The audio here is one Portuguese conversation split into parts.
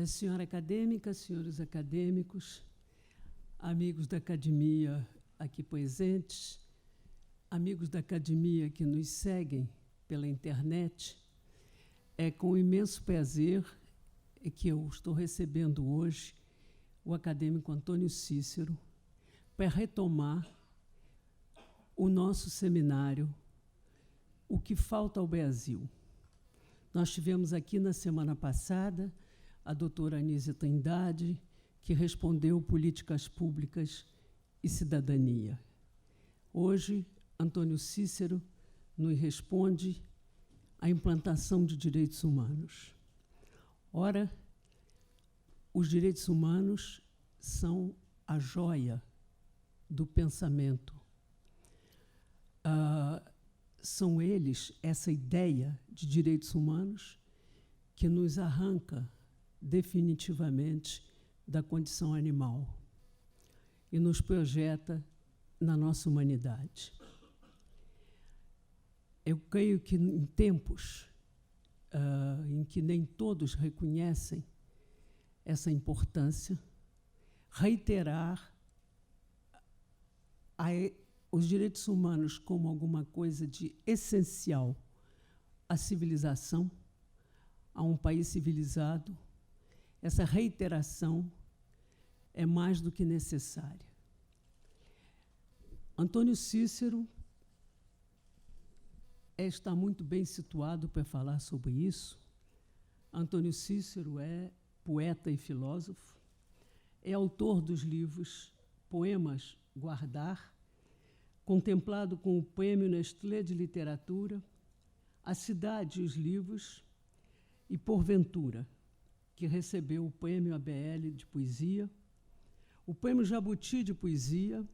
Senhora acadêmica, senhores acadêmicos, amigos da academia aqui presentes, amigos da academia que nos seguem pela internet, é com imenso prazer que eu estou recebendo hoje o acadêmico Antônio Cícero para retomar o nosso seminário O que falta ao Brasil. Nós tivemos aqui na semana passada a doutora Anísia Trindade, que respondeu Políticas Públicas e Cidadania. Hoje, Antônio Cícero nos responde a implantação de direitos humanos. Ora, os direitos humanos são a joia do pensamento. São eles, essa ideia de direitos humanos, que nos arranca definitivamente da condição animal e nos projeta na nossa humanidade. Eu creio que em tempos em que nem todos reconhecem essa importância, reiterar os direitos humanos como alguma coisa de essencial à civilização, a um país civilizado, essa reiteração é mais do que necessária. Antônio Cícero está muito bem situado para falar sobre isso. Antônio Cícero é poeta e filósofo, é autor dos livros Poemas Guardar, contemplado com o Prêmio Nestlé de Literatura, A Cidade e os Livros, e Porventura, que recebeu o Prêmio ABL de Poesia, o Prêmio Jabuti de Poesia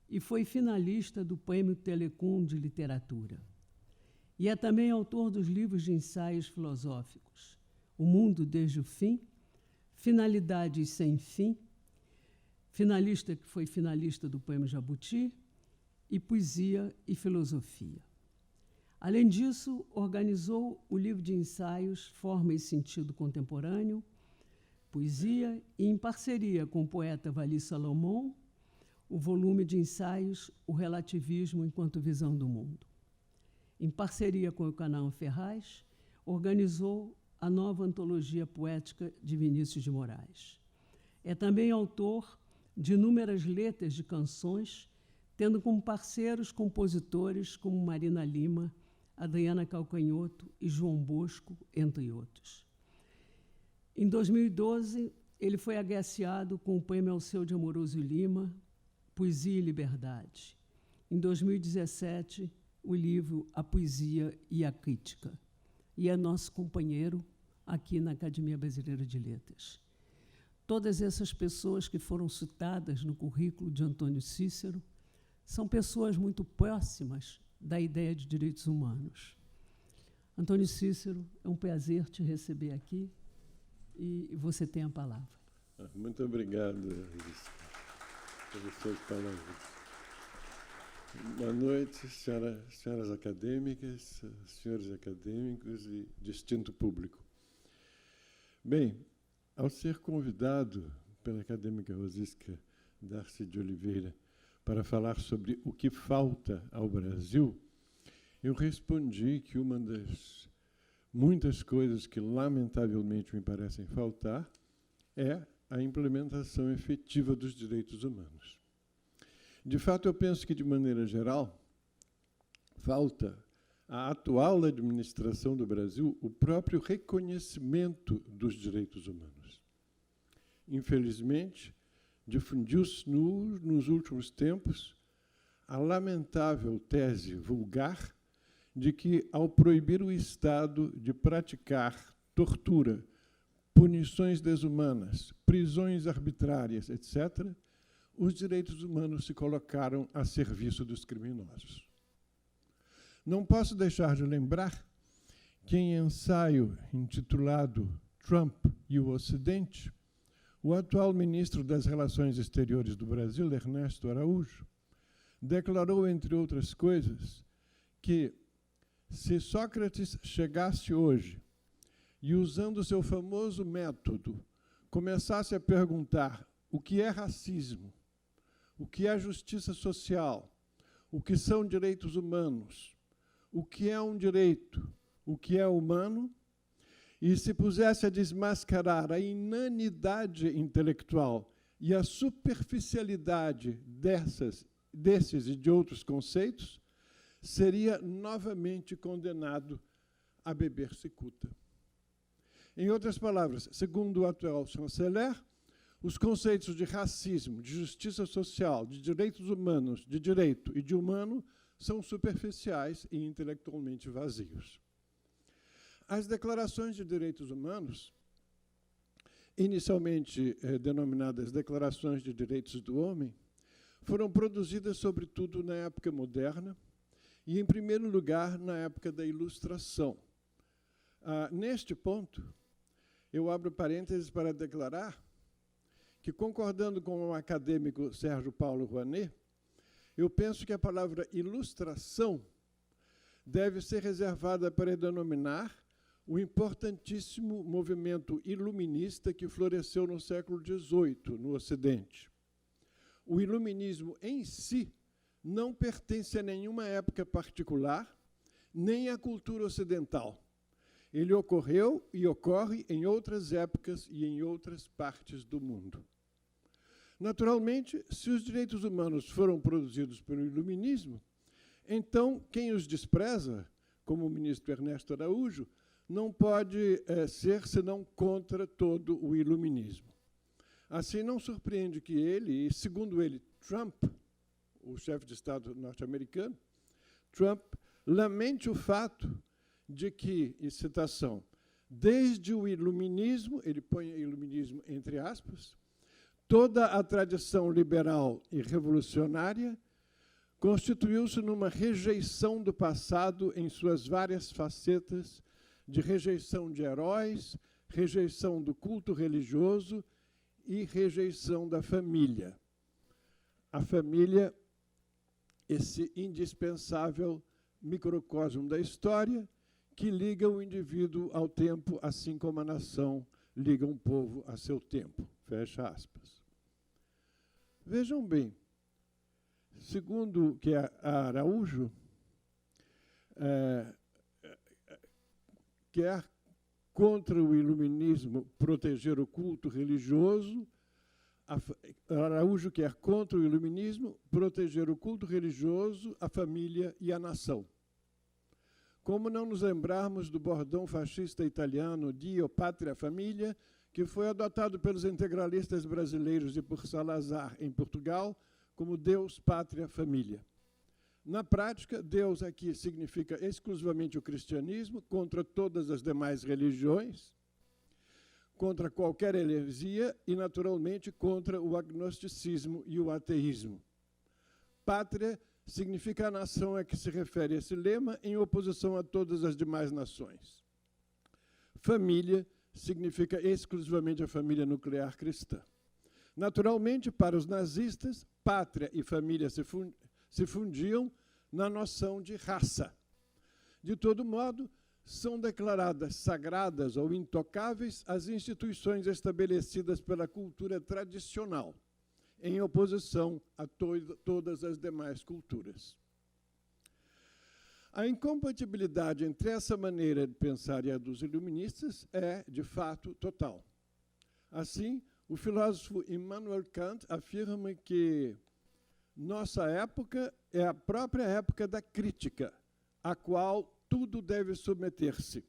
e foi finalista do Prêmio Telecom de Literatura. E é também autor dos livros de ensaios filosóficos O Mundo desde o Fim, Finalidades sem Fim, finalista que foi finalista do Prêmio Jabuti, e Poesia e Filosofia. Além disso, organizou o livro de ensaios Forma e Sentido Contemporâneo, Poesia, e, em parceria com o poeta Vali Salomon, o volume de ensaios O Relativismo enquanto Visão do Mundo. Em parceria com o Canaã Ferraz, organizou a nova antologia poética de Vinícius de Moraes. É também autor de inúmeras letras de canções, tendo como parceiros compositores como Marina Lima, Adriana Calcanhoto e João Bosco, entre outros. Em 2012, ele foi agraciado com o Prêmio Alceu de Amoroso Lima, Poesia e Liberdade. Em 2017, o livro A Poesia e a Crítica. E é nosso companheiro aqui na Academia Brasileira de Letras. Todas essas pessoas que foram citadas no currículo de Antônio Cícero são pessoas muito próximas da ideia de direitos humanos. Antônio Cícero, é um prazer te receber aqui e você tem a palavra. Muito obrigado, pelas suas palavras. Boa noite, senhoras acadêmicas, senhores acadêmicos e distinto público. Bem, ao ser convidado pela acadêmica Rosisca Darcy de Oliveira para falar sobre o que falta ao Brasil, eu respondi que uma das muitas coisas que, lamentavelmente, me parecem faltar é a implementação efetiva dos direitos humanos. De fato, eu penso que, de maneira geral, falta à atual administração do Brasil o próprio reconhecimento dos direitos humanos. Infelizmente, difundiu-se nos últimos tempos a lamentável tese vulgar de que, ao proibir o Estado de praticar tortura, punições desumanas, prisões arbitrárias, etc., os direitos humanos se colocaram a serviço dos criminosos. Não posso deixar de lembrar que, em ensaio intitulado Trump e o Ocidente, o atual ministro das Relações Exteriores do Brasil, Ernesto Araújo, declarou, entre outras coisas, que, se Sócrates chegasse hoje e, usando seu famoso método, começasse a perguntar o que é racismo, o que é justiça social, o que são direitos humanos, o que é um direito, o que é humano, e se pusesse a desmascarar a inanidade intelectual e a superficialidade desses e de outros conceitos, seria novamente condenado a beber cicuta. Em outras palavras, segundo o atual chanceler, os conceitos de racismo, de justiça social, de direitos humanos, de direito e de humano são superficiais e intelectualmente vazios. As declarações de direitos humanos, inicialmente denominadas Declarações de Direitos do Homem, foram produzidas, sobretudo, na época moderna e, em primeiro lugar, na época da Ilustração. Neste ponto, eu abro parênteses para declarar que, concordando com o acadêmico Sérgio Paulo Rouanet, eu penso que a palavra ilustração deve ser reservada para denominar o importantíssimo movimento iluminista que floresceu no século XVIII, no Ocidente. O iluminismo em si não pertence a nenhuma época particular, nem à cultura ocidental. Ele ocorreu e ocorre em outras épocas e em outras partes do mundo. Naturalmente, se os direitos humanos foram produzidos pelo iluminismo, então quem os despreza, como o ministro Ernesto Araújo, não pode ser senão contra todo o iluminismo. Assim, não surpreende que ele, e segundo ele, Trump, o chefe de Estado norte-americano, Trump lamente o fato de que, em citação, desde o iluminismo, ele põe iluminismo entre aspas, toda a tradição liberal e revolucionária constituiu-se numa rejeição do passado em suas várias facetas, de rejeição de heróis, rejeição do culto religioso e rejeição da família. A família, esse indispensável microcosmo da história, que liga o indivíduo ao tempo, assim como a nação liga um povo a seu tempo. Fecha aspas. Vejam bem, segundo que a Araújo quer, contra o iluminismo, proteger o culto religioso, Araújo quer, contra o iluminismo, proteger o culto religioso, a família e a nação. Como não nos lembrarmos do bordão fascista italiano Dio, Pátria, Família, que foi adotado pelos integralistas brasileiros e por Salazar, em Portugal, como Deus, Pátria, Família. Na prática, Deus aqui significa exclusivamente o cristianismo, contra todas as demais religiões, contra qualquer heresia e, naturalmente, contra o agnosticismo e o ateísmo. Pátria significa a nação a que se refere esse lema, em oposição a todas as demais nações. Família significa exclusivamente a família nuclear cristã. Naturalmente, para os nazistas, pátria e família se fundiam na noção de raça. De todo modo, são declaradas sagradas ou intocáveis as instituições estabelecidas pela cultura tradicional, em oposição a todas as demais culturas. A incompatibilidade entre essa maneira de pensar e a dos iluministas é, de fato, total. Assim, o filósofo Immanuel Kant afirma que nossa época é a própria época da crítica, a qual tudo deve submeter-se.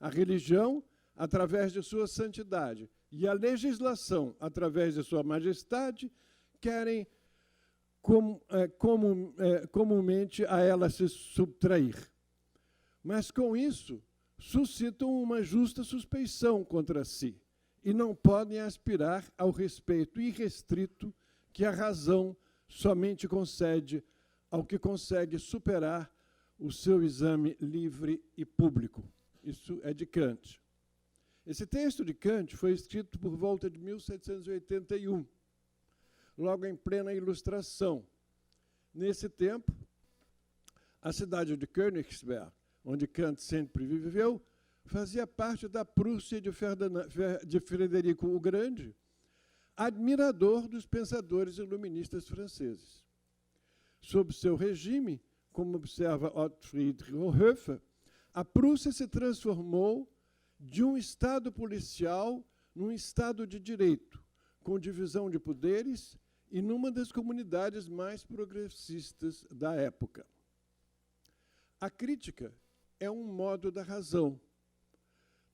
A religião, através de sua santidade, e a legislação, através de sua majestade, querem comumente a ela se subtrair. Mas, com isso, suscitam uma justa suspeição contra si e não podem aspirar ao respeito irrestrito que a razão somente concede ao que consegue superar o seu exame livre e público. Isso é de Kant. Esse texto de Kant foi escrito por volta de 1781, logo em plena Ilustração. Nesse tempo, a cidade de Königsberg, onde Kant sempre viveu, fazia parte da Prússia de Frederico o Grande, admirador dos pensadores iluministas franceses. Sob seu regime, como observa Ottfried Hofer, a Prússia se transformou de um Estado policial num Estado de direito, com divisão de poderes e numa das comunidades mais progressistas da época. A crítica é um modo da razão.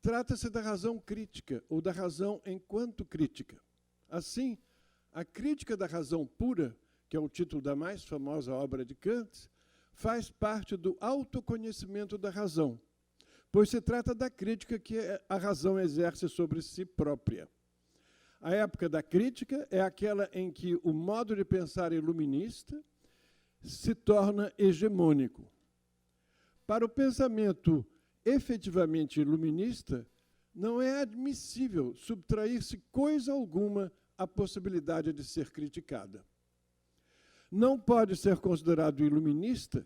Trata-se da razão crítica, ou da razão enquanto crítica. Assim, a crítica da razão pura, que é o título da mais famosa obra de Kant, faz parte do autoconhecimento da razão, pois se trata da crítica que a razão exerce sobre si própria. A época da crítica é aquela em que o modo de pensar iluminista se torna hegemônico. Para o pensamento efetivamente iluminista, não é admissível subtrair-se coisa alguma à possibilidade de ser criticada. Não pode ser considerado iluminista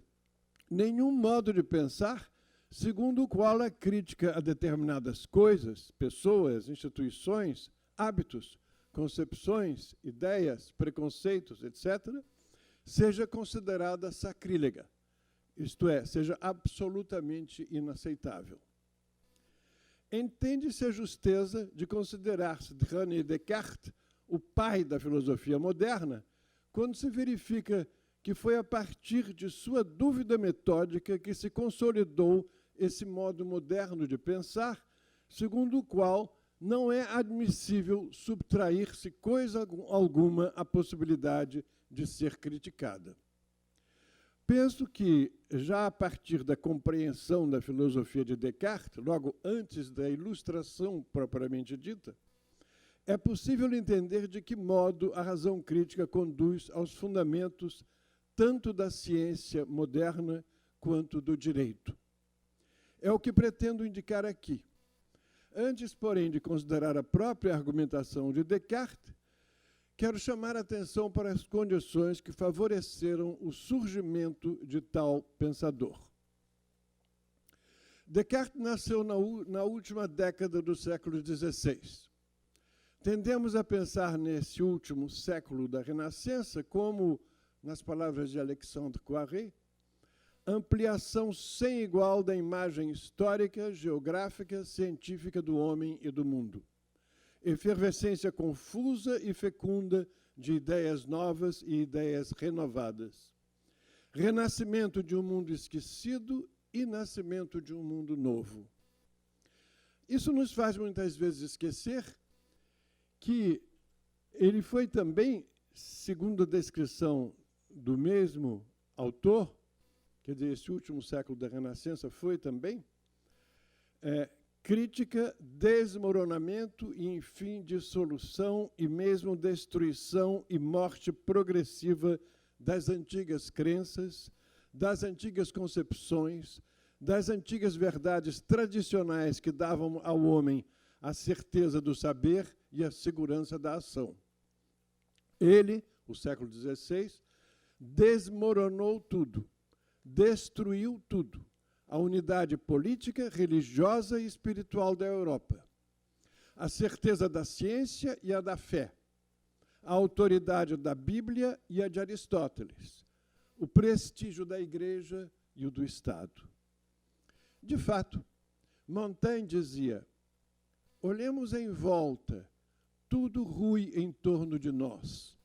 nenhum modo de pensar segundo o qual a crítica a determinadas coisas, pessoas, instituições, hábitos, concepções, ideias, preconceitos, etc., seja considerada sacrílega, isto é, seja absolutamente inaceitável. Entende-se a justeza de considerar-se René Descartes o pai da filosofia moderna quando se verifica que foi a partir de sua dúvida metódica que se consolidou esse modo moderno de pensar, segundo o qual não é admissível subtrair-se coisa alguma à possibilidade de ser criticada. Penso que, já a partir da compreensão da filosofia de Descartes, logo antes da ilustração propriamente dita, é possível entender de que modo a razão crítica conduz aos fundamentos tanto da ciência moderna quanto do direito. É o que pretendo indicar aqui. Antes, porém, de considerar a própria argumentação de Descartes, quero chamar a atenção para as condições que favoreceram o surgimento de tal pensador. Descartes nasceu na última década do século XVI. Tendemos a pensar nesse último século da Renascença como, nas palavras de Alexandre Coiré, ampliação sem igual da imagem histórica, geográfica, científica do homem e do mundo. Efervescência confusa e fecunda de ideias novas e ideias renovadas. Renascimento de um mundo esquecido e nascimento de um mundo novo. Isso nos faz muitas vezes esquecer que ele foi também, segundo a descrição do mesmo autor, quer dizer, esse último século da Renascença foi também crítica, desmoronamento e, enfim, dissolução e mesmo destruição e morte progressiva das antigas crenças, das antigas concepções, das antigas verdades tradicionais que davam ao homem a certeza do saber e a segurança da ação. Ele, o século XVI, desmoronou tudo, destruiu tudo. A unidade política, religiosa e espiritual da Europa, a certeza da ciência e a da fé, a autoridade da Bíblia e a de Aristóteles, o prestígio da Igreja e o do Estado. De fato, Montaigne dizia: olhemos em volta, tudo rui em torno de nós.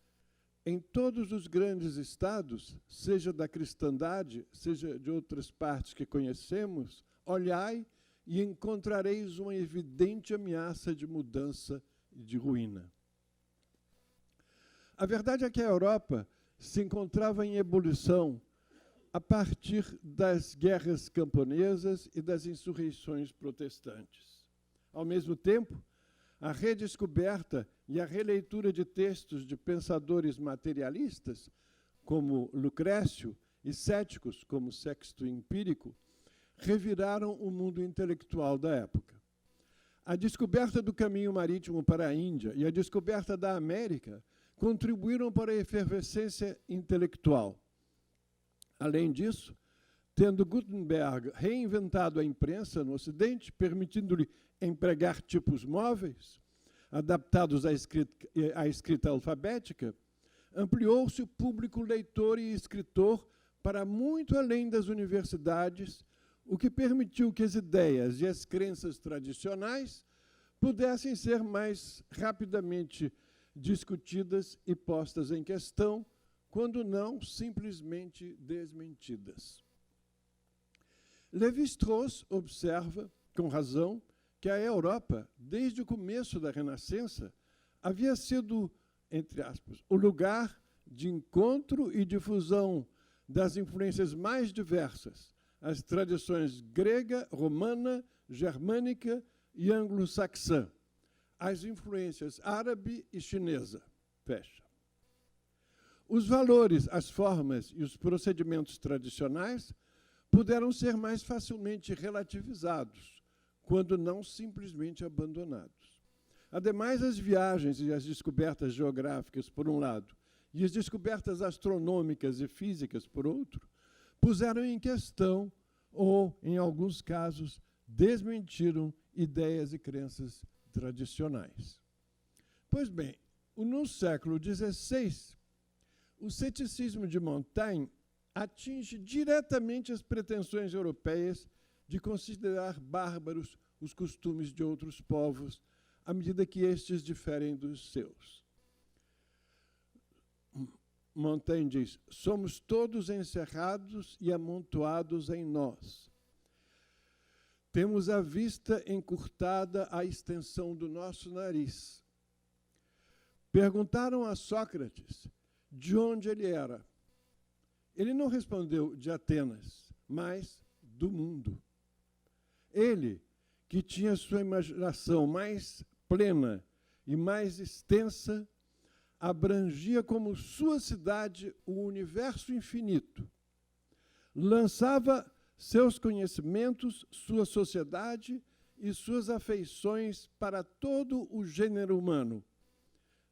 Em todos os grandes estados, seja da cristandade, seja de outras partes que conhecemos, olhai e encontrareis uma evidente ameaça de mudança e de ruína. A verdade é que a Europa se encontrava em ebulição a partir das guerras camponesas e das insurreições protestantes. Ao mesmo tempo, a redescoberta e a releitura de textos de pensadores materialistas, como Lucrécio, e céticos, como Sexto Empírico, reviraram o mundo intelectual da época. A descoberta do caminho marítimo para a Índia e a descoberta da América contribuíram para a efervescência intelectual. Além disso, tendo Gutenberg reinventado a imprensa no Ocidente, permitindo-lhe empregar tipos móveis, adaptados à escrita alfabética, ampliou-se o público leitor e escritor para muito além das universidades, o que permitiu que as ideias e as crenças tradicionais pudessem ser mais rapidamente discutidas e postas em questão, quando não simplesmente desmentidas. Lévi-Strauss observa, com razão, que a Europa, desde o começo da Renascença, havia sido, entre aspas, o lugar de encontro e difusão das influências mais diversas, as tradições grega, romana, germânica e anglo-saxã, as influências árabe e chinesa. Fecha. Os valores, as formas e os procedimentos tradicionais puderam ser mais facilmente relativizados, quando não simplesmente abandonados. Ademais, as viagens e as descobertas geográficas, por um lado, e as descobertas astronômicas e físicas, por outro, puseram em questão, ou, em alguns casos, desmentiram ideias e crenças tradicionais. Pois bem, no século XVI, o ceticismo de Montaigne atinge diretamente as pretensões europeias de considerar bárbaros os costumes de outros povos, à medida que estes diferem dos seus. Montaigne diz: somos todos encerrados e amontoados em nós. Temos a vista encurtada à extensão do nosso nariz. Perguntaram a Sócrates de onde ele era. Ele não respondeu de Atenas, mas do mundo. Ele, que tinha sua imaginação mais plena e mais extensa, abrangia como sua cidade o universo infinito. Lançava seus conhecimentos, sua sociedade e suas afeições para todo o gênero humano,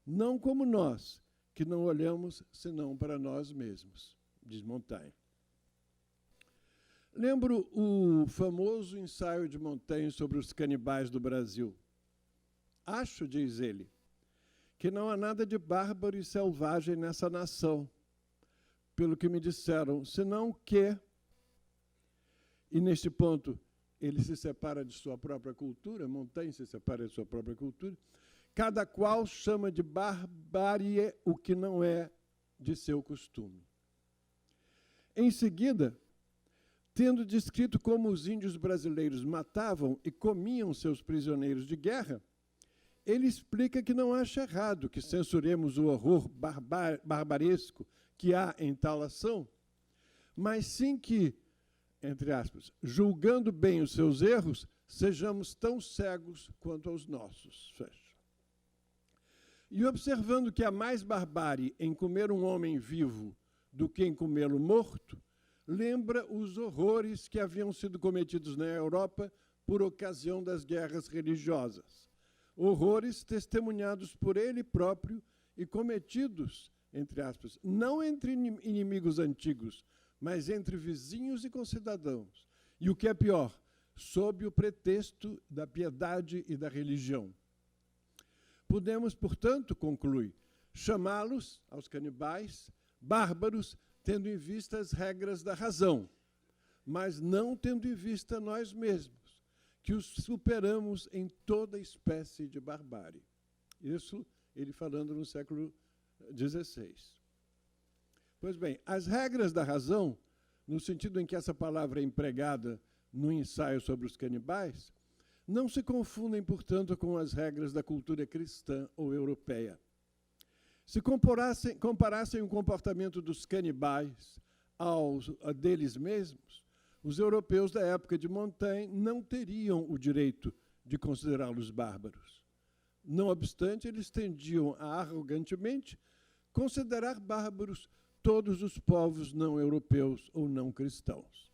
não como nós, que não olhamos senão para nós mesmos, diz Montaigne. Lembro o famoso ensaio de Montaigne sobre os canibais do Brasil. Acho, diz ele, que não há nada de bárbaro e selvagem nessa nação, pelo que me disseram, senão que, e neste ponto ele se separa de sua própria cultura, Montaigne se separa de sua própria cultura, cada qual chama de barbárie o que não é de seu costume. Em seguida, tendo descrito como os índios brasileiros matavam e comiam seus prisioneiros de guerra, ele explica que não acha errado que censuremos o horror barbaresco que há em tal ação, mas sim que, entre aspas, julgando bem os seus erros, sejamos tão cegos quanto aos nossos. Fecha. E observando que há mais barbárie em comer um homem vivo do que em comê-lo morto, lembra os horrores que haviam sido cometidos na Europa por ocasião das guerras religiosas. Horrores testemunhados por ele próprio e cometidos, entre aspas, não entre inimigos antigos, mas entre vizinhos e concidadãos. E o que é pior, sob o pretexto da piedade e da religião. Podemos, portanto, conclui, chamá-los, aos canibais, bárbaros, tendo em vista as regras da razão, mas não tendo em vista nós mesmos, que os superamos em toda espécie de barbárie. Isso ele falando no século XVI. Pois bem, as regras da razão, no sentido em que essa palavra é empregada no ensaio sobre os canibais, não se confundem, portanto, com as regras da cultura cristã ou europeia. Se comparassem o comportamento dos canibais a deles mesmos, os europeus da época de Montaigne não teriam o direito de considerá-los bárbaros. Não obstante, eles tendiam a arrogantemente considerar bárbaros todos os povos não europeus ou não cristãos.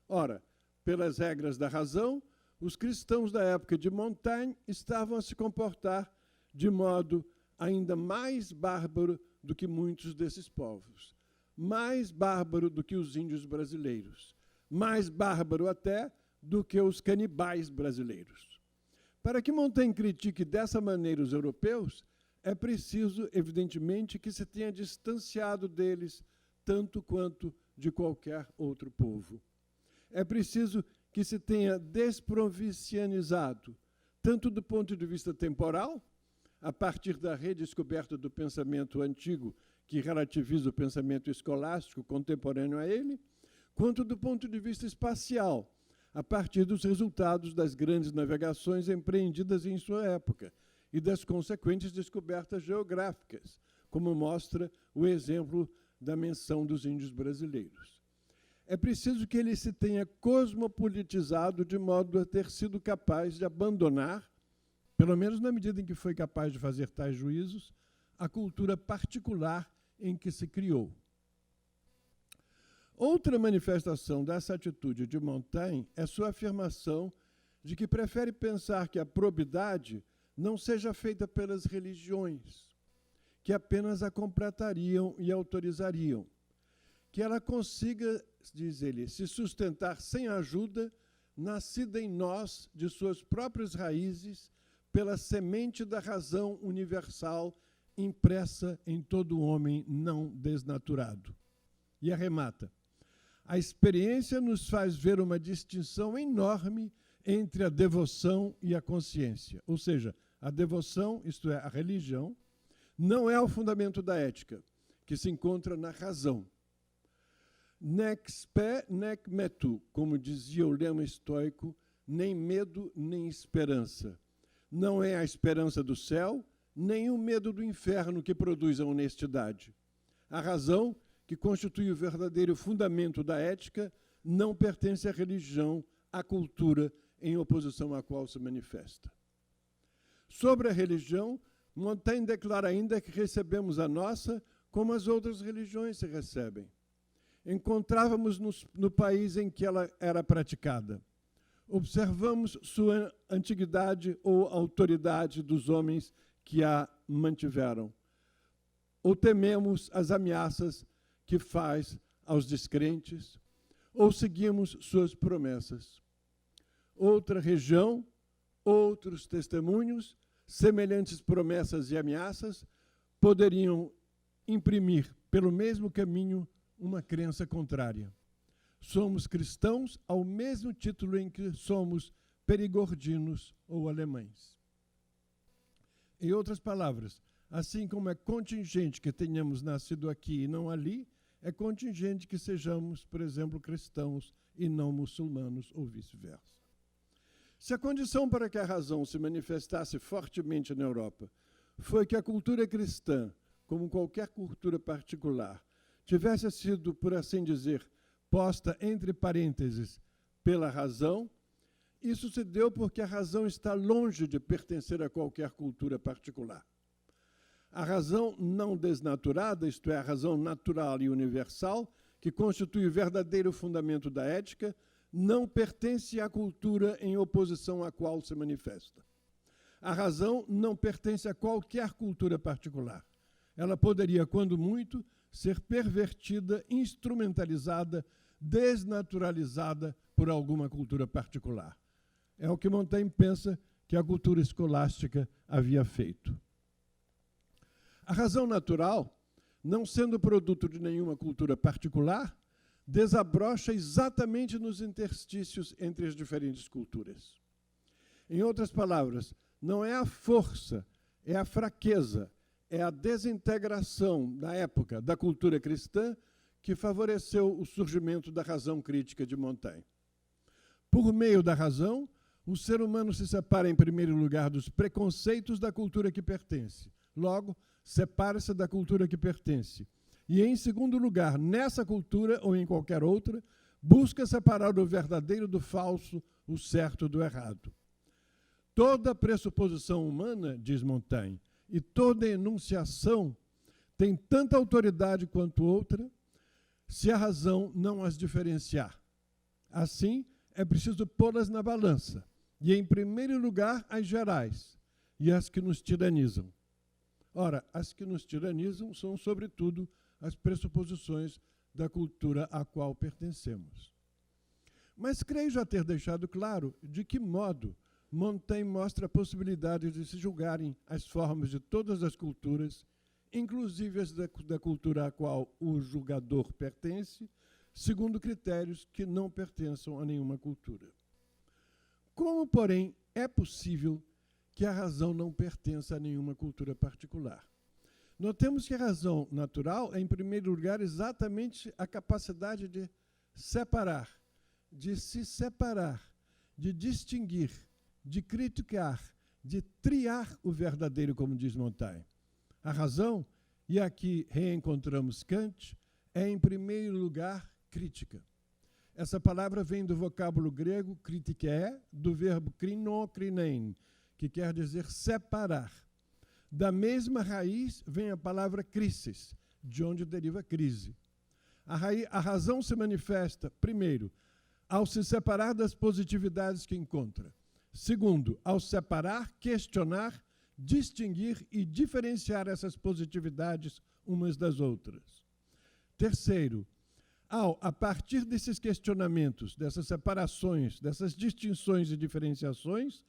Ora, pelas regras da razão, os cristãos da época de Montaigne estavam a se comportar de modo ainda mais bárbaro do que muitos desses povos, mais bárbaro do que os índios brasileiros, mais bárbaro até do que os canibais brasileiros. Para que Montaigne critique dessa maneira os europeus, é preciso, evidentemente, que se tenha distanciado deles tanto quanto de qualquer outro povo. É preciso que se tenha desprovincianizado, tanto do ponto de vista temporal, a partir da redescoberta do pensamento antigo, que relativiza o pensamento escolástico contemporâneo a ele, quanto do ponto de vista espacial, a partir dos resultados das grandes navegações empreendidas em sua época e das consequentes descobertas geográficas, como mostra o exemplo da menção dos índios brasileiros. É preciso que ele se tenha cosmopolitizado de modo a ter sido capaz de abandonar, pelo menos na medida em que foi capaz de fazer tais juízos, a cultura particular em que se criou. Outra manifestação dessa atitude de Montaigne é sua afirmação de que prefere pensar que a probidade não seja feita pelas religiões, que apenas a completariam e autorizariam, que ela consiga, diz ele, se sustentar sem ajuda, nascida em nós de suas próprias raízes, pela semente da razão universal impressa em todo homem não desnaturado. E arremata: a experiência nos faz ver uma distinção enorme entre a devoção e a consciência. Ou seja, a devoção, isto é, a religião, não é o fundamento da ética, que se encontra na razão. Nec spe, nec metu, como dizia o lema estoico, nem medo, nem esperança. Não é a esperança do céu, nem o medo do inferno que produz a honestidade. A razão, que constitui o verdadeiro fundamento da ética, não pertence à religião, à cultura em oposição à qual se manifesta. Sobre a religião, Montaigne declara ainda que recebemos a nossa como as outras religiões se recebem. Encontrávamos no país em que ela era praticada. Observamos sua antiguidade ou autoridade dos homens que a mantiveram. Ou tememos as ameaças que faz aos descrentes, ou seguimos suas promessas. Outra região, outros testemunhos, semelhantes promessas e ameaças, poderiam imprimir, pelo mesmo caminho, uma crença contrária. Somos cristãos ao mesmo título em que somos perigordinos ou alemães. Em outras palavras, assim como é contingente que tenhamos nascido aqui e não ali, é contingente que sejamos, por exemplo, cristãos e não muçulmanos ou vice-versa. Se a condição para que a razão se manifestasse fortemente na Europa foi que a cultura cristã, como qualquer cultura particular, tivesse sido, por assim dizer, posta entre parênteses pela razão, isso se deu porque a razão está longe de pertencer a qualquer cultura particular. A razão não desnaturada, isto é, a razão natural e universal, que constitui o verdadeiro fundamento da ética, não pertence à cultura em oposição à qual se manifesta. A razão não pertence a qualquer cultura particular. Ela poderia, quando muito, ser pervertida, instrumentalizada, desnaturalizada por alguma cultura particular. É o que Montaigne pensa que a cultura escolástica havia feito. A razão natural, não sendo produto de nenhuma cultura particular, desabrocha exatamente nos interstícios entre as diferentes culturas. Em outras palavras, não é a força, é a fraqueza, é a desintegração da época da cultura cristã que favoreceu o surgimento da razão crítica de Montaigne. Por meio da razão, o ser humano se separa, em primeiro lugar, dos preconceitos da cultura que pertence. Logo, separa-se da cultura que pertence. E, em segundo lugar, nessa cultura ou em qualquer outra, busca separar o verdadeiro do falso, o certo do errado. Toda pressuposição humana, diz Montaigne, e toda enunciação tem tanta autoridade quanto outra, se a razão não as diferenciar. Assim, é preciso pô-las na balança, e, em primeiro lugar, as gerais, e as que nos tiranizam. Ora, as que nos tiranizam são, sobretudo, as pressuposições da cultura à qual pertencemos. Mas creio já ter deixado claro de que modo Montaigne mostra a possibilidade de se julgarem as formas de todas as culturas, inclusive as da cultura a qual o julgador pertence, segundo critérios que não pertençam a nenhuma cultura. Como, porém, é possível que a razão não pertença a nenhuma cultura particular? Notemos que a razão natural é, em primeiro lugar, exatamente a capacidade de separar, de se separar, de distinguir, de criticar, de triar o verdadeiro, como diz Montaigne. A razão, e aqui reencontramos Kant, é, em primeiro lugar, crítica. Essa palavra vem do vocábulo grego kritike, do verbo krino, krinein, que quer dizer separar. Da mesma raiz vem a palavra crisis, de onde deriva crise. A razão se manifesta, primeiro, ao se separar das positividades que encontra. Segundo, ao separar, questionar, distinguir e diferenciar essas positividades umas das outras. Terceiro, a partir desses questionamentos, dessas separações, dessas distinções e diferenciações,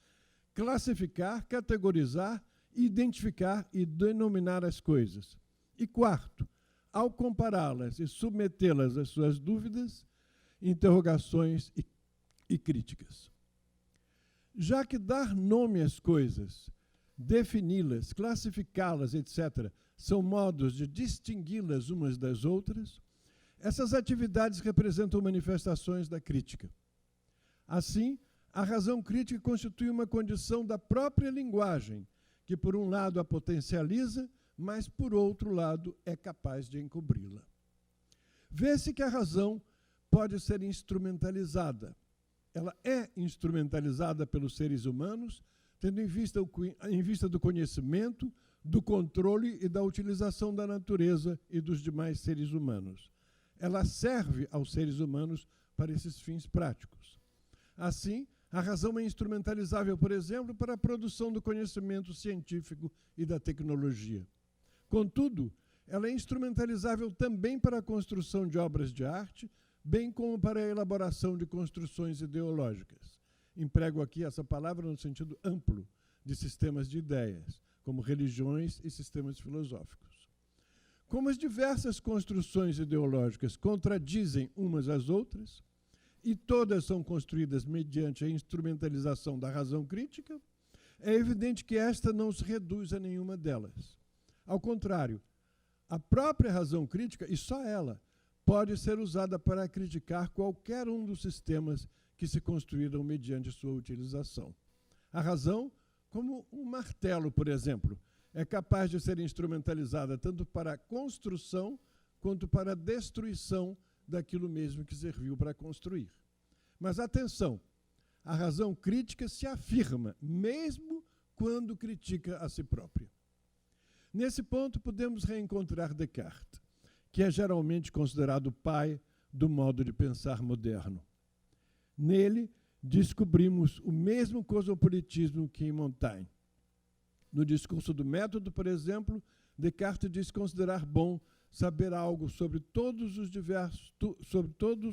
classificar, categorizar, identificar e denominar as coisas. E quarto, ao compará-las e submetê-las às suas dúvidas, interrogações e críticas. Já que dar nome às coisas, defini-las, classificá-las, etc., são modos de distingui-las umas das outras, essas atividades representam manifestações da crítica. Assim, a razão crítica constitui uma condição da própria linguagem, que por um lado a potencializa, mas por outro lado é capaz de encobri-la. Vê-se que a razão pode ser instrumentalizada. Ela é instrumentalizada pelos seres humanos, tendo em vista do conhecimento, do controle e da utilização da natureza e dos demais seres humanos. Ela serve aos seres humanos para esses fins práticos. Assim, a razão é instrumentalizável, por exemplo, para a produção do conhecimento científico e da tecnologia. Contudo, ela é instrumentalizável também para a construção de obras de arte, bem como para a elaboração de construções ideológicas. Emprego aqui essa palavra no sentido amplo de sistemas de ideias, como religiões e sistemas filosóficos. Como as diversas construções ideológicas contradizem umas às outras, e todas são construídas mediante a instrumentalização da razão crítica, é evidente que esta não se reduz a nenhuma delas. Ao contrário, a própria razão crítica, e só ela, pode ser usada para criticar qualquer um dos sistemas que se construíram mediante sua utilização. A razão, como um martelo, por exemplo, é capaz de ser instrumentalizada tanto para a construção quanto para a destruição daquilo mesmo que serviu para construir. Mas atenção, a razão crítica se afirma, mesmo quando critica a si própria. Nesse ponto, podemos reencontrar Descartes, que é geralmente considerado o pai do modo de pensar moderno. Nele, descobrimos o mesmo cosmopolitismo que em Montaigne. No discurso do método, por exemplo, Descartes diz considerar bom saber algo sobre todos os diversos,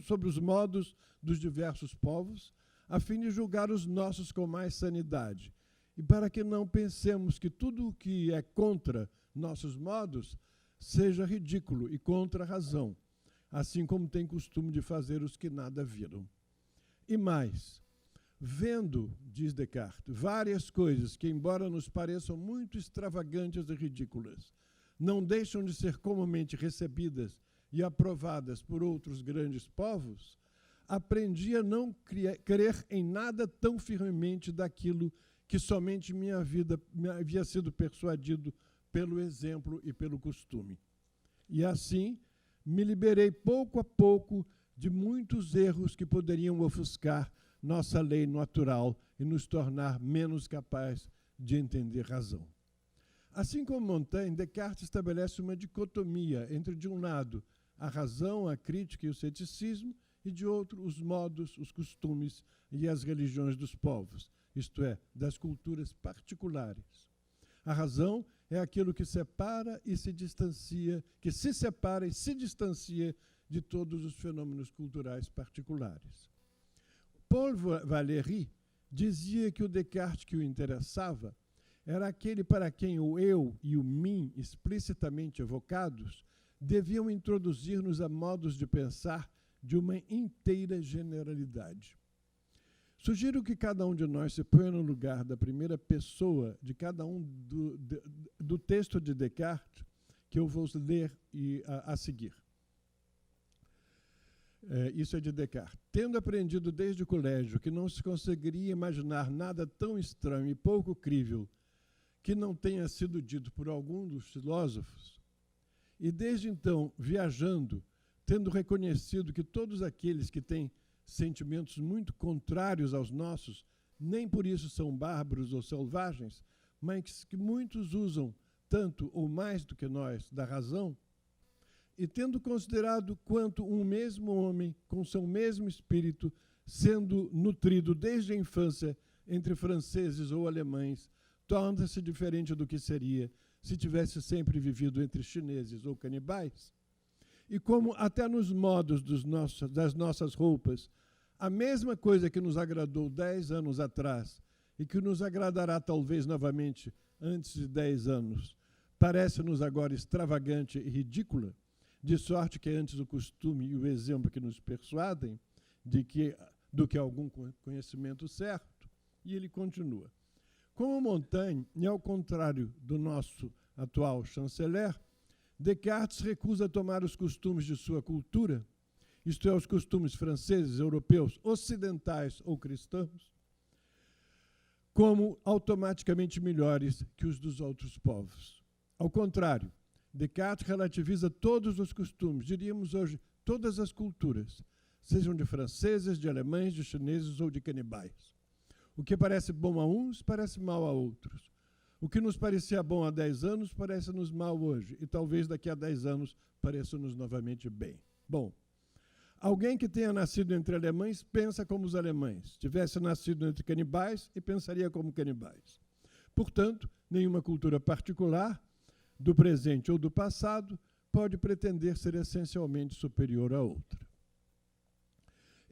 sobre os modos dos diversos povos, a fim de julgar os nossos com mais sanidade. E para que não pensemos que tudo o que é contra nossos modos seja ridículo e contra a razão, assim como tem costume de fazer os que nada viram. E mais, vendo, diz Descartes, várias coisas que, embora nos pareçam muito extravagantes e ridículas, não deixam de ser comumente recebidas e aprovadas por outros grandes povos, aprendi a não crer em nada tão firmemente daquilo que somente me havia sido persuadido pelo exemplo e pelo costume. E assim, me liberei pouco a pouco de muitos erros que poderiam ofuscar nossa lei natural e nos tornar menos capazes de entender razão. Assim como Montaigne, Descartes estabelece uma dicotomia entre, de um lado, a razão, a crítica e o ceticismo, e, de outro, os modos, os costumes e as religiões dos povos, isto é, das culturas particulares. A razão é aquilo que separa e se distancia, que se separa e se distancia de todos os fenômenos culturais particulares. Paul Valéry dizia que o Descartes que o interessava era aquele para quem o eu e o mim, explicitamente evocados, deviam introduzir-nos a modos de pensar de uma inteira generalidade. Sugiro que cada um de nós se ponha no lugar da primeira pessoa de cada um do texto de Descartes, que eu vou ler a seguir. Isso é de Descartes. Tendo aprendido desde o colégio que não se conseguiria imaginar nada tão estranho e pouco crível que não tenha sido dito por algum dos filósofos, e desde então, viajando, tendo reconhecido que todos aqueles que têm sentimentos muito contrários aos nossos, nem por isso são bárbaros ou selvagens, mas que muitos usam, tanto ou mais do que nós, da razão, e tendo considerado quanto um mesmo homem, com seu mesmo espírito, sendo nutrido desde a infância entre franceses ou alemães, torna-se diferente do que seria se tivesse sempre vivido entre chineses ou canibais. E como até nos modos das nossas roupas, a mesma coisa que nos agradou 10 anos atrás e que nos agradará talvez novamente antes de 10 anos, parece-nos agora extravagante e ridícula, de sorte que antes o costume e o exemplo que nos persuadem do que algum conhecimento certo. E ele continua. Como Montaigne, e ao contrário do nosso atual chanceler, Descartes recusa tomar os costumes de sua cultura, isto é, os costumes franceses, europeus, ocidentais ou cristãos, como automaticamente melhores que os dos outros povos. Ao contrário, Descartes relativiza todos os costumes, diríamos hoje, todas as culturas, sejam de franceses, de alemães, de chineses ou de canibais. O que parece bom a uns, parece mal a outros. O que nos parecia bom há 10 anos, parece-nos mal hoje, e talvez daqui a 10 anos pareça-nos novamente bem. Bom, alguém que tenha nascido entre alemães pensa como os alemães, tivesse nascido entre canibais e pensaria como canibais. Portanto, nenhuma cultura particular, do presente ou do passado, pode pretender ser essencialmente superior a outra.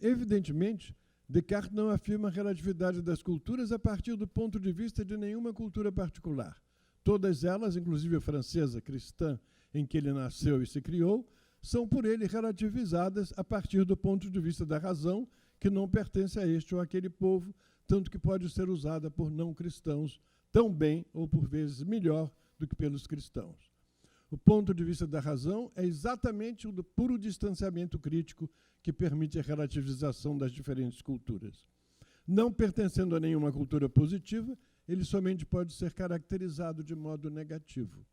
Evidentemente, Descartes não afirma a relatividade das culturas a partir do ponto de vista de nenhuma cultura particular. Todas elas, inclusive a francesa cristã em que ele nasceu e se criou, são por ele relativizadas a partir do ponto de vista da razão, que não pertence a este ou àquele povo, tanto que pode ser usada por não cristãos tão bem ou por vezes melhor do que pelos cristãos. O ponto de vista da razão é exatamente o do puro distanciamento crítico que permite a relativização das diferentes culturas. Não pertencendo a nenhuma cultura positiva, ele somente pode ser caracterizado de modo negativo.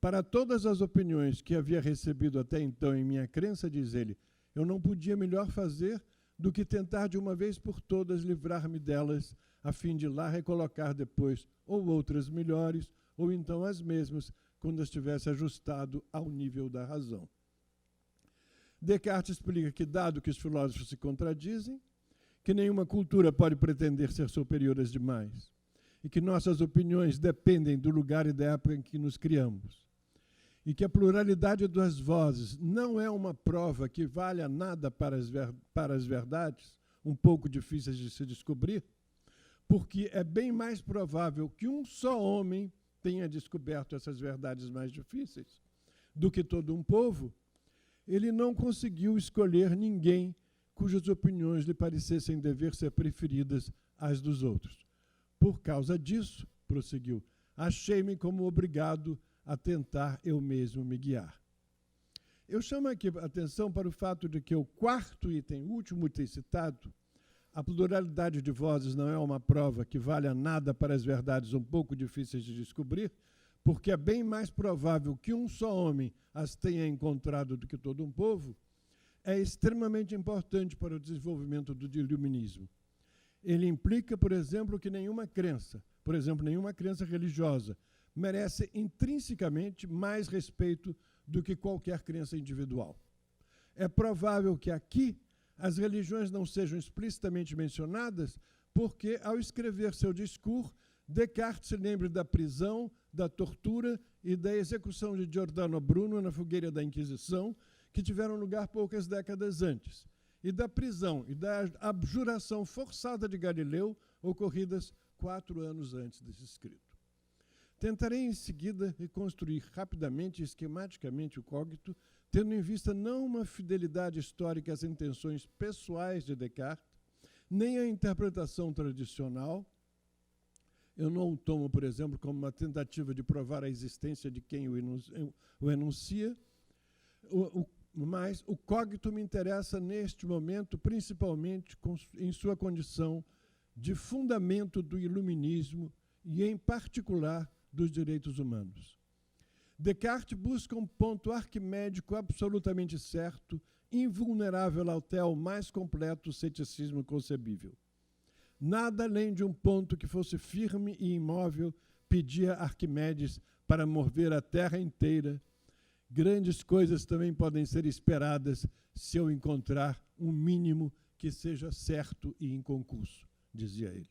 Para todas as opiniões que havia recebido até então em minha crença, diz ele, eu não podia melhor fazer do que tentar de uma vez por todas livrar-me delas, a fim de lá recolocar depois ou outras melhores, ou então as mesmas, quando estivesse ajustado ao nível da razão. Descartes explica que, dado que os filósofos se contradizem, que nenhuma cultura pode pretender ser superior às demais, e que nossas opiniões dependem do lugar e da época em que nos criamos, e que a pluralidade das vozes não é uma prova que valha nada para as verdades, um pouco difíceis de se descobrir, porque é bem mais provável que um só homem tenha descoberto essas verdades mais difíceis do que todo um povo, ele não conseguiu escolher ninguém cujas opiniões lhe parecessem dever ser preferidas às dos outros. Por causa disso, prosseguiu, achei-me como obrigado a tentar eu mesmo me guiar. Eu chamo aqui a atenção para o fato de que o quarto item, o último item citado, a pluralidade de vozes não é uma prova que valha nada para as verdades um pouco difíceis de descobrir, porque é bem mais provável que um só homem as tenha encontrado do que todo um povo, é extremamente importante para o desenvolvimento do iluminismo. Ele implica, por exemplo, que nenhuma crença religiosa, merece intrinsecamente mais respeito do que qualquer crença individual. É provável que aqui as religiões não sejam explicitamente mencionadas porque, ao escrever seu discurso, Descartes se lembre da prisão, da tortura e da execução de Giordano Bruno na fogueira da Inquisição, que tiveram lugar poucas décadas antes, e da prisão e da abjuração forçada de Galileu, ocorridas 4 anos antes desse escrito. Tentarei, em seguida, reconstruir rapidamente e esquematicamente o cogito, tendo em vista não uma fidelidade histórica às intenções pessoais de Descartes, nem a interpretação tradicional. Eu não o tomo, por exemplo, como uma tentativa de provar a existência de quem o enuncia, mas o cogito me interessa neste momento, principalmente em sua condição de fundamento do iluminismo e, em particular, dos direitos humanos. Descartes busca um ponto arquimédico absolutamente certo, invulnerável até ao mais completo ceticismo concebível. Nada além de um ponto que fosse firme e imóvel pedia Arquimedes para mover a terra inteira. Grandes coisas também podem ser esperadas se eu encontrar um mínimo que seja certo e inconcurso, dizia ele.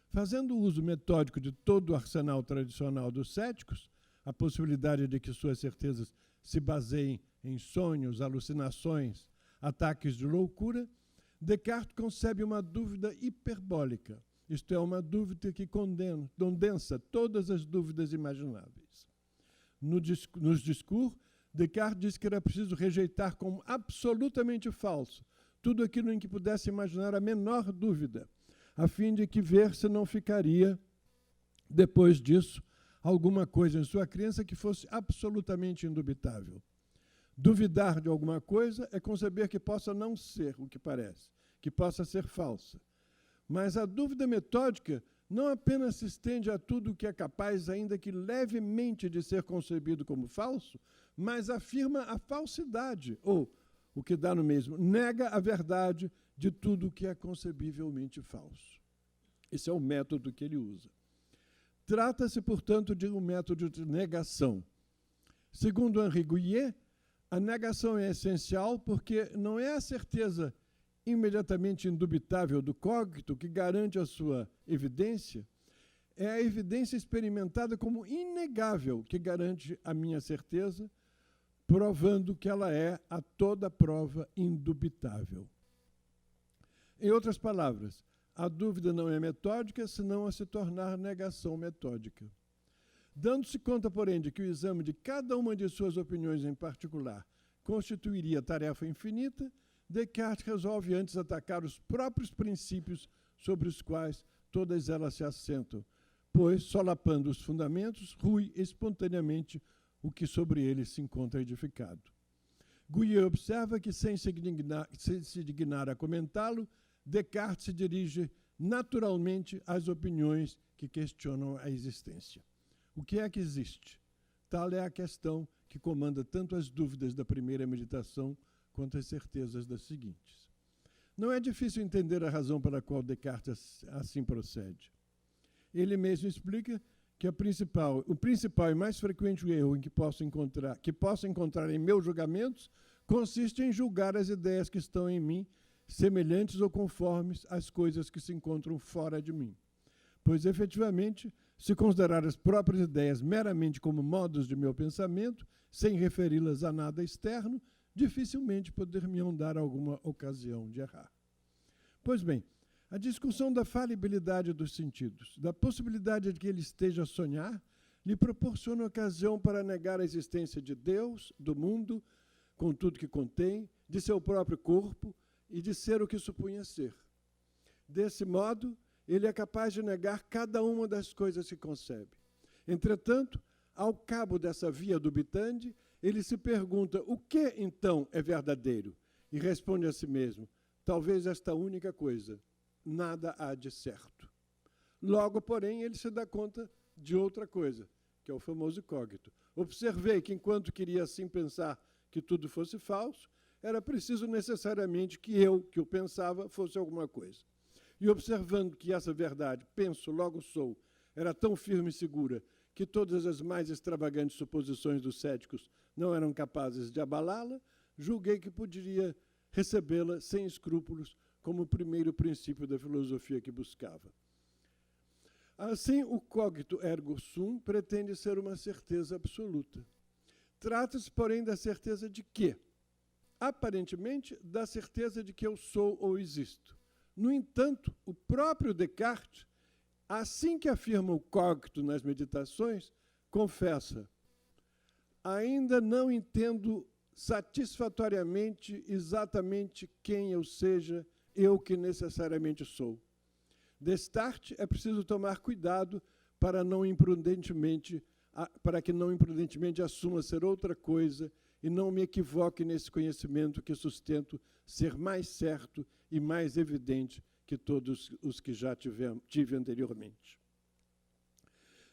Fazendo uso metódico de todo o arsenal tradicional dos céticos, a possibilidade de que suas certezas se baseiem em sonhos, alucinações, ataques de loucura, Descartes concebe uma dúvida hiperbólica, isto é, uma dúvida que condensa todas as dúvidas imagináveis. Nos discursos, Descartes diz que era preciso rejeitar como absolutamente falso tudo aquilo em que pudesse imaginar a menor dúvida, a fim de que ver se não ficaria, depois disso, alguma coisa em sua crença que fosse absolutamente indubitável. Duvidar de alguma coisa é conceber que possa não ser o que parece, que possa ser falsa. Mas a dúvida metódica não apenas se estende a tudo o que é capaz, ainda que levemente, de ser concebido como falso, mas afirma a falsidade, ou, o que dá no mesmo, nega a verdade de tudo o que é concebivelmente falso. Esse é o método que ele usa. Trata-se, portanto, de um método de negação. Segundo Henri Gouillet, a negação é essencial porque não é a certeza imediatamente indubitável do cogito que garante a sua evidência, é a evidência experimentada como inegável que garante a minha certeza, provando que ela é a toda prova indubitável. Em outras palavras, a dúvida não é metódica, senão a se tornar negação metódica. Dando-se conta, porém, de que o exame de cada uma de suas opiniões em particular constituiria tarefa infinita, Descartes resolve antes atacar os próprios princípios sobre os quais todas elas se assentam, pois, solapando os fundamentos, rui espontaneamente o que sobre eles se encontra edificado. Gouillet observa que, sem se dignar a comentá-lo, Descartes se dirige naturalmente às opiniões que questionam a existência. O que é que existe? Tal é a questão que comanda tanto as dúvidas da primeira meditação quanto as certezas das seguintes. Não é difícil entender a razão pela qual Descartes assim procede. Ele mesmo explica que o principal e mais frequente erro que posso encontrar em meus julgamentos consiste em julgar as ideias que estão em mim semelhantes ou conformes às coisas que se encontram fora de mim. Pois, efetivamente, se considerar as próprias ideias meramente como modos de meu pensamento, sem referi-las a nada externo, dificilmente poder-me-ão dar alguma ocasião de errar. Pois bem, a discussão da falibilidade dos sentidos, da possibilidade de que ele esteja a sonhar, lhe proporciona ocasião para negar a existência de Deus, do mundo, com tudo que contém, de seu próprio corpo e de ser o que supunha ser. Desse modo, ele é capaz de negar cada uma das coisas que concebe. Entretanto, ao cabo dessa via dubitante, ele se pergunta o que, então, é verdadeiro? E responde a si mesmo, talvez esta única coisa, nada há de certo. Logo, porém, ele se dá conta de outra coisa, que é o famoso cogito. Observei que, enquanto queria assim pensar que tudo fosse falso, era preciso necessariamente que eu, que o pensava, fosse alguma coisa. E observando que essa verdade, penso, logo sou, era tão firme e segura que todas as mais extravagantes suposições dos céticos não eram capazes de abalá-la, julguei que poderia recebê-la sem escrúpulos como o primeiro princípio da filosofia que buscava. Assim, o cogito ergo sum pretende ser uma certeza absoluta. Trata-se, porém, da certeza de quê? aparentemente, da certeza de que eu sou ou existo. No entanto, o próprio Descartes, assim que afirma o cogito nas meditações, confessa: ainda não entendo satisfatoriamente exatamente quem eu seja, eu que necessariamente sou. Destarte, é preciso tomar cuidado para que não imprudentemente assuma ser outra coisa e não me equivoque nesse conhecimento que sustento ser mais certo e mais evidente que todos os que já tive anteriormente.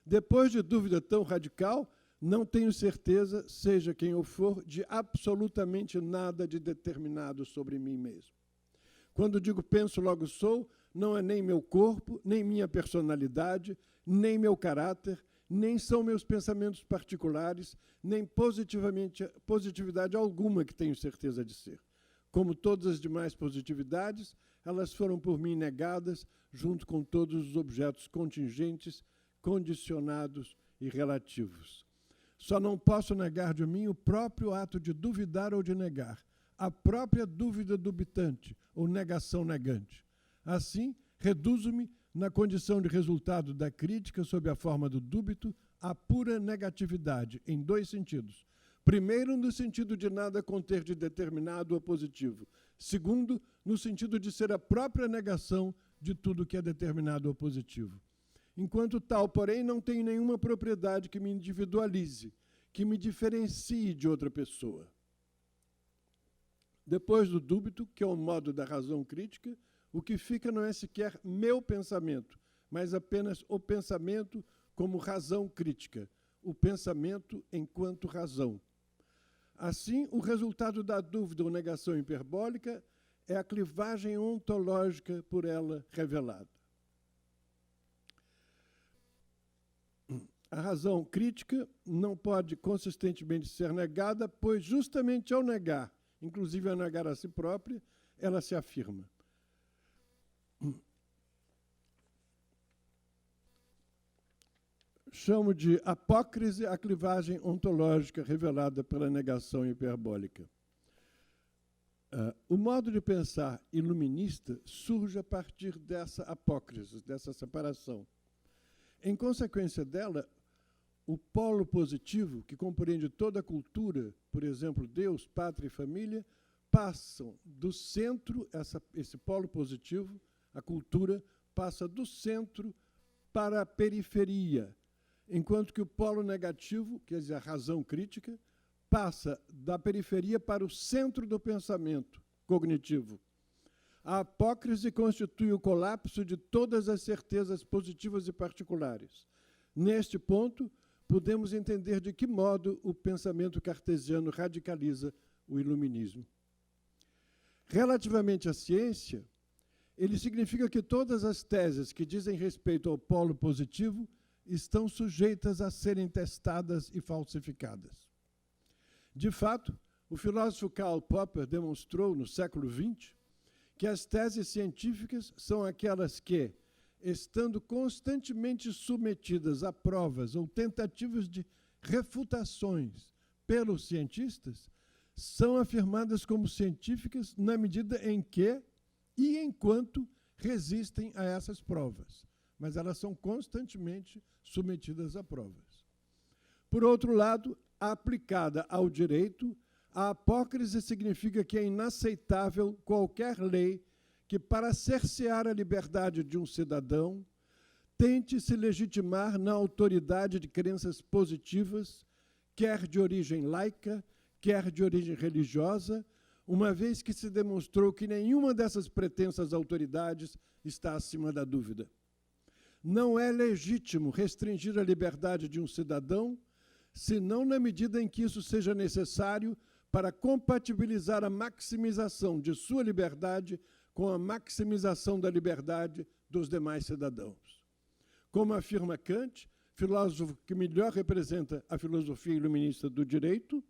Depois de dúvida tão radical, não tenho certeza, seja quem eu for, de absolutamente nada de determinado sobre mim mesmo. Quando digo penso, logo sou, não é nem meu corpo, nem minha personalidade, nem meu caráter, nem são meus pensamentos particulares, nem positividade alguma que tenho certeza de ser. Como todas as demais positividades, elas foram por mim negadas, junto com todos os objetos contingentes, condicionados e relativos. Só não posso negar de mim o próprio ato de duvidar ou de negar, a própria dúvida dubitante ou negação negante. Assim, reduzo-me, na condição de resultado da crítica sob a forma do dúbito, à pura negatividade, em dois sentidos. Primeiro, no sentido de nada conter de determinado ou positivo. Segundo, no sentido de ser a própria negação de tudo que é determinado ou positivo. Enquanto tal, porém, não tenho nenhuma propriedade que me individualize, que me diferencie de outra pessoa. Depois do dúbito, que é o modo da razão crítica, o que fica não é sequer meu pensamento, mas apenas o pensamento como razão crítica, o pensamento enquanto razão. Assim, o resultado da dúvida ou negação hiperbólica é a clivagem ontológica por ela revelada. A razão crítica não pode consistentemente ser negada, pois justamente ao negar, inclusive ao negar a si própria, ela se afirma. Chamo de apócrise a clivagem ontológica revelada pela negação hiperbólica. O modo de pensar iluminista surge a partir dessa apócrise, dessa separação. Em consequência dela, o polo positivo, que compreende toda a cultura, por exemplo, Deus, pátria e família, passam do centro, esse polo positivo, a cultura, passa do centro para a periferia, enquanto que o polo negativo, quer dizer, a razão crítica, passa da periferia para o centro do pensamento cognitivo. A apócrise constitui o colapso de todas as certezas positivas e particulares. Neste ponto, podemos entender de que modo o pensamento cartesiano radicaliza o iluminismo. Relativamente à ciência, ele significa que todas as teses que dizem respeito ao polo positivo estão sujeitas a serem testadas e falsificadas. De fato, o filósofo Karl Popper demonstrou, no século XX, que as teses científicas são aquelas que, estando constantemente submetidas a provas ou tentativas de refutações pelos cientistas, são afirmadas como científicas na medida em que e enquanto resistem a essas provas. Mas elas são constantemente submetidas a provas. Por outro lado, aplicada ao direito, a apócrise significa que é inaceitável qualquer lei que, para cercear a liberdade de um cidadão, tente se legitimar na autoridade de crenças positivas, quer de origem laica, quer de origem religiosa, uma vez que se demonstrou que nenhuma dessas pretensas autoridades está acima da dúvida. Não é legítimo restringir a liberdade de um cidadão, senão na medida em que isso seja necessário para compatibilizar a maximização de sua liberdade com a maximização da liberdade dos demais cidadãos. Como afirma Kant, filósofo que melhor representa a filosofia iluminista do direito,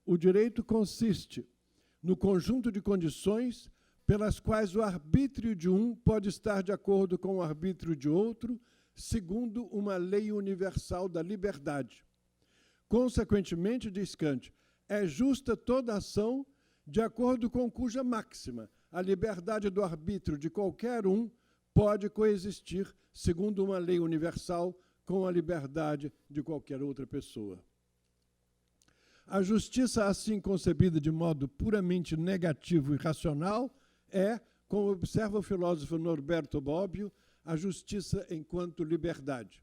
o direito consiste no conjunto de condições pelas quais o arbítrio de um pode estar de acordo com o arbítrio de outro, segundo uma lei universal da liberdade. Consequentemente, diz Kant, é justa toda ação de acordo com cuja máxima a liberdade do arbítrio de qualquer um pode coexistir, segundo uma lei universal, com a liberdade de qualquer outra pessoa. A justiça, assim concebida de modo puramente negativo e racional, é, como observa o filósofo Norberto Bobbio, a justiça enquanto liberdade.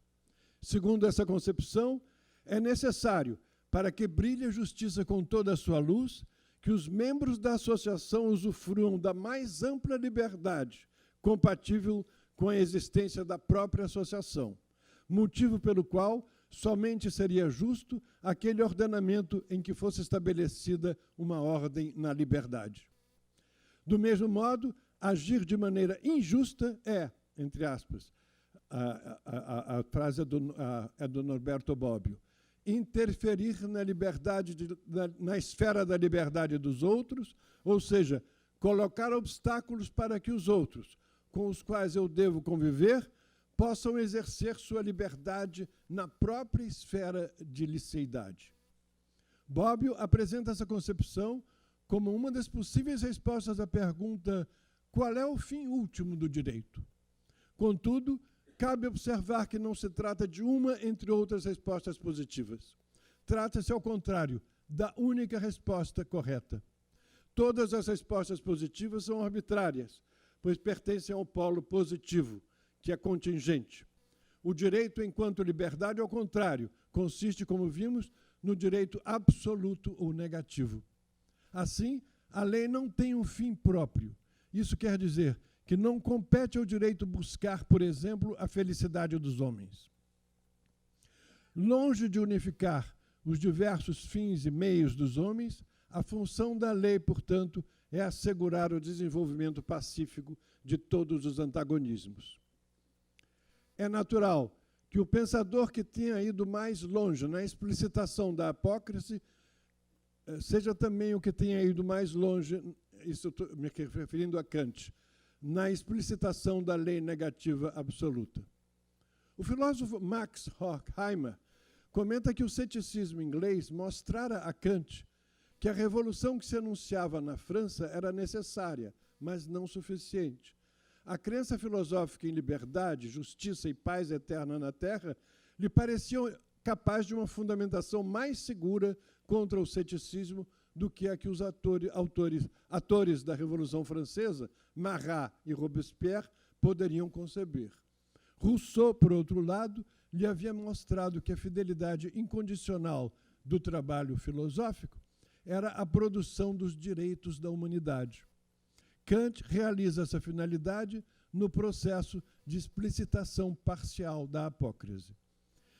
Segundo essa concepção, é necessário, para que brilhe a justiça com toda a sua luz, que os membros da associação usufruam da mais ampla liberdade, compatível com a existência da própria associação, motivo pelo qual somente seria justo aquele ordenamento em que fosse estabelecida uma ordem na liberdade. Do mesmo modo, agir de maneira injusta é, entre aspas, a frase é do Norberto Bobbio, interferir na liberdade, na esfera da liberdade dos outros, ou seja, colocar obstáculos para que os outros, com os quais eu devo conviver, possam exercer sua liberdade na própria esfera de liceidade. Bobbio apresenta essa concepção como uma das possíveis respostas à pergunta: qual é o fim último do direito? Contudo, cabe observar que não se trata de uma entre outras respostas positivas. Trata-se, ao contrário, da única resposta correta. Todas as respostas positivas são arbitrárias, pois pertencem ao polo positivo, que é contingente. O direito enquanto liberdade, ao contrário, consiste, como vimos, no direito absoluto ou negativo. Assim, a lei não tem um fim próprio. Isso quer dizer que não compete ao direito buscar, por exemplo, a felicidade dos homens. Longe de unificar os diversos fins e meios dos homens, a função da lei, portanto, é assegurar o desenvolvimento pacífico de todos os antagonismos. É natural que o pensador que tenha ido mais longe na explicitação da apócrise seja também o que tenha ido mais longe, isso estou me referindo a Kant, na explicitação da lei negativa absoluta. O filósofo Max Horkheimer comenta que o ceticismo inglês mostrara a Kant que a revolução que se anunciava na França era necessária, mas não suficiente. A crença filosófica em liberdade, justiça e paz eterna na Terra lhe parecia capaz de uma fundamentação mais segura contra o ceticismo do que a que os atores da Revolução Francesa, Marat e Robespierre, poderiam conceber. Rousseau, por outro lado, lhe havia mostrado que a fidelidade incondicional do trabalho filosófico era a produção dos direitos da humanidade. Kant realiza essa finalidade no processo de explicitação parcial da apócrise.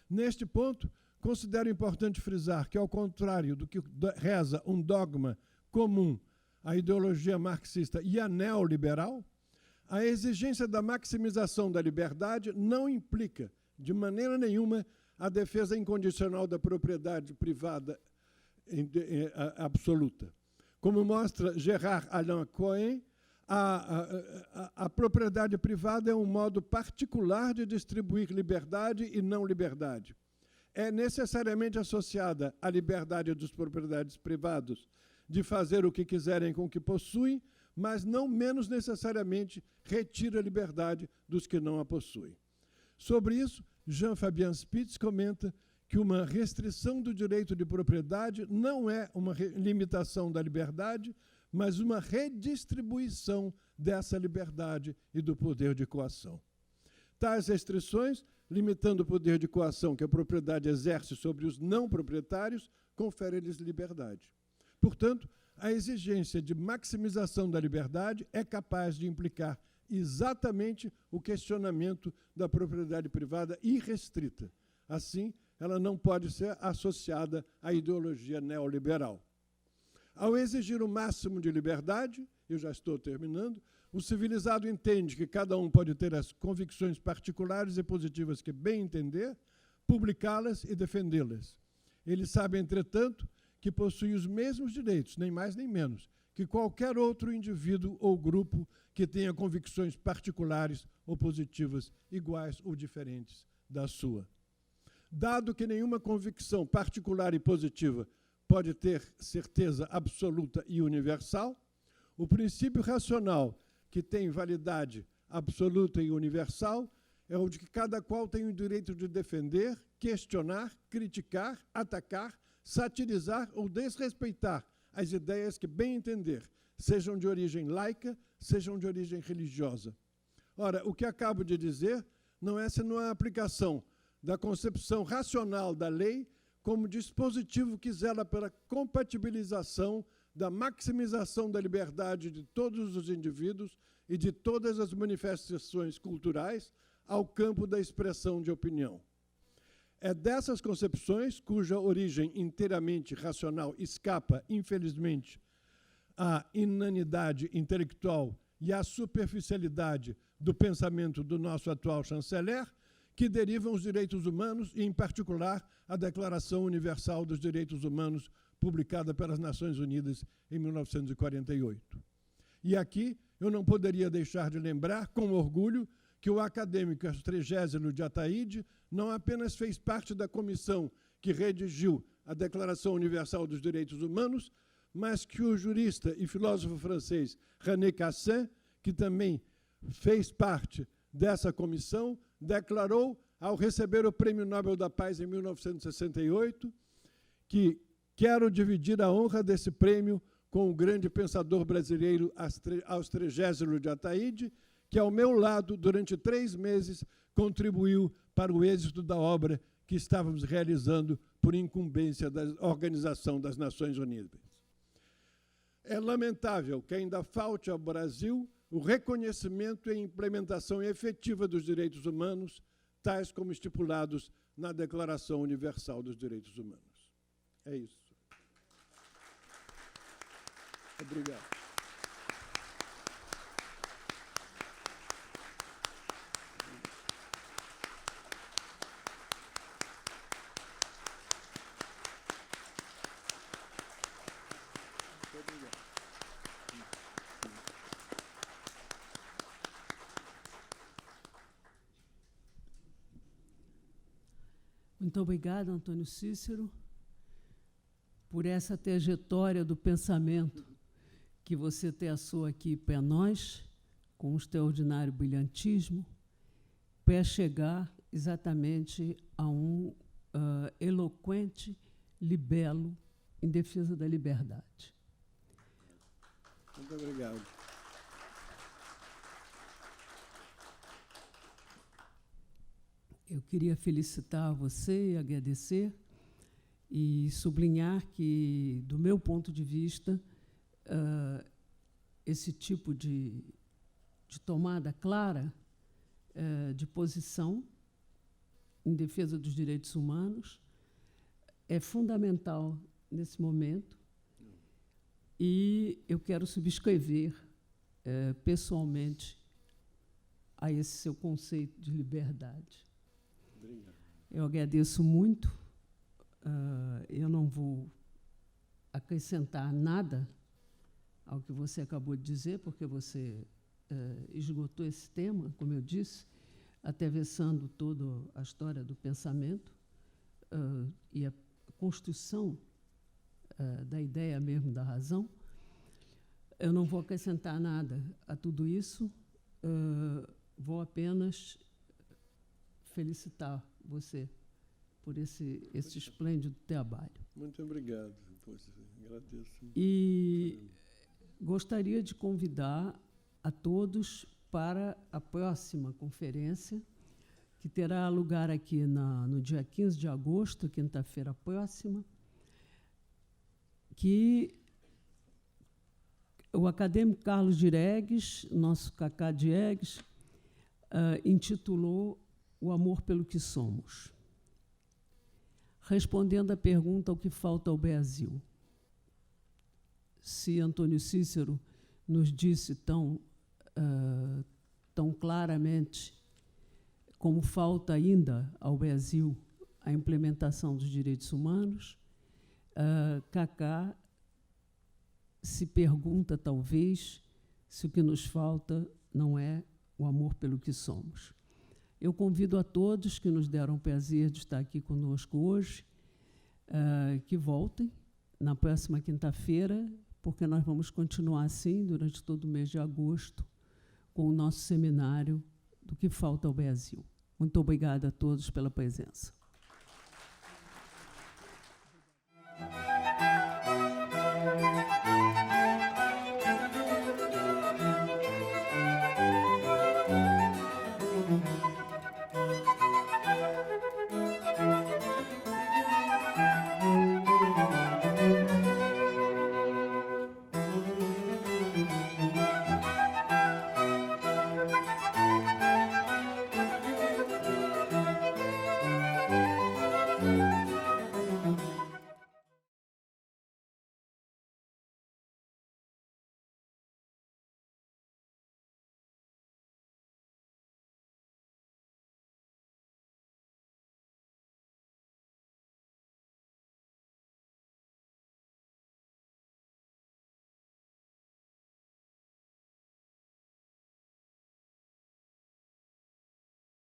Neste ponto, considero importante frisar que, ao contrário do que reza um dogma comum à ideologia marxista e à neoliberal, a exigência da maximização da liberdade não implica, de maneira nenhuma, a defesa incondicional da propriedade privada absoluta. Como mostra Gérard Alain Cohen, a propriedade privada é um modo particular de distribuir liberdade e não liberdade. É necessariamente associada à liberdade dos proprietários privados de fazer o que quiserem com o que possuem, mas não menos necessariamente retira a liberdade dos que não a possuem. Sobre isso, Jean-Fabien Spitz comenta que uma restrição do direito de propriedade não é uma limitação da liberdade, mas uma redistribuição dessa liberdade e do poder de coação. Tais restrições, limitando o poder de coação que a propriedade exerce sobre os não proprietários, confere-lhes liberdade. Portanto, a exigência de maximização da liberdade é capaz de implicar exatamente o questionamento da propriedade privada irrestrita. Assim, ela não pode ser associada à ideologia neoliberal. Ao exigir o máximo de liberdade, eu já estou terminando, o civilizado entende que cada um pode ter as convicções particulares e positivas que bem entender, publicá-las e defendê-las. Ele sabe, entretanto, que possui os mesmos direitos, nem mais nem menos, que qualquer outro indivíduo ou grupo que tenha convicções particulares ou positivas iguais ou diferentes da sua. Dado que nenhuma convicção particular e positiva pode ter certeza absoluta e universal. O princípio racional, que tem validade absoluta e universal, é o de que cada qual tem o direito de defender, questionar, criticar, atacar, satirizar ou desrespeitar as ideias que bem entender, sejam de origem laica, sejam de origem religiosa. Ora, o que acabo de dizer não é senão a aplicação da concepção racional da lei como dispositivo que zela pela compatibilização da maximização da liberdade de todos os indivíduos e de todas as manifestações culturais ao campo da expressão de opinião. É dessas concepções, cuja origem inteiramente racional escapa, infelizmente, à inanidade intelectual e à superficialidade do pensamento do nosso atual chanceler, que derivam os direitos humanos e, em particular, a Declaração Universal dos Direitos Humanos, publicada pelas Nações Unidas em 1948. E aqui eu não poderia deixar de lembrar, com orgulho, que o acadêmico Astrégésilo de Ataíde não apenas fez parte da comissão que redigiu a Declaração Universal dos Direitos Humanos, mas que o jurista e filósofo francês René Cassin, que também fez parte dessa comissão, declarou, ao receber o Prêmio Nobel da Paz em 1968, que quero dividir a honra desse prêmio com o grande pensador brasileiro Astrégésilo de Ataíde, que, ao meu lado, durante 3 meses, contribuiu para o êxito da obra que estávamos realizando por incumbência da Organização das Nações Unidas. É lamentável que ainda falte ao Brasil o reconhecimento e implementação efetiva dos direitos humanos, tais como estipulados na Declaração Universal dos Direitos Humanos. É isso. Obrigado. Muito obrigada, Antônio Cícero, por essa trajetória do pensamento que você traçou aqui para nós, com um extraordinário brilhantismo, para chegar exatamente a um eloquente libelo em defesa da liberdade. Muito obrigado. Eu queria felicitar você e agradecer e sublinhar que, do meu ponto de vista, esse tipo de tomada clara de posição em defesa dos direitos humanos é fundamental nesse momento e eu quero subscrever pessoalmente a esse seu conceito de liberdade. Obrigado. Eu agradeço muito. Eu não vou acrescentar nada ao que você acabou de dizer, porque você esgotou esse tema, como eu disse, atravessando toda a história do pensamento e a construção da ideia mesmo da razão. Eu não vou acrescentar nada a tudo isso, vou apenas felicitar você por esse esplêndido trabalho. Muito obrigado. Pois, agradeço. E gostaria de convidar a todos para a próxima conferência, que terá lugar aqui no dia 15 de agosto, quinta-feira próxima, que o acadêmico Carlos Diegues, nosso Cacá Diegues, intitulou O Amor pelo que Somos, respondendo à pergunta o que falta ao Brasil. Se Antônio Cícero nos disse tão claramente como falta ainda ao Brasil a implementação dos direitos humanos, Cacá se pergunta, talvez, se o que nos falta não é o amor pelo que somos. Eu convido a todos que nos deram o prazer de estar aqui conosco hoje, que voltem, na próxima quinta-feira, porque nós vamos continuar assim durante todo o mês de agosto com o nosso seminário do que falta ao Brasil. Muito obrigada a todos pela presença.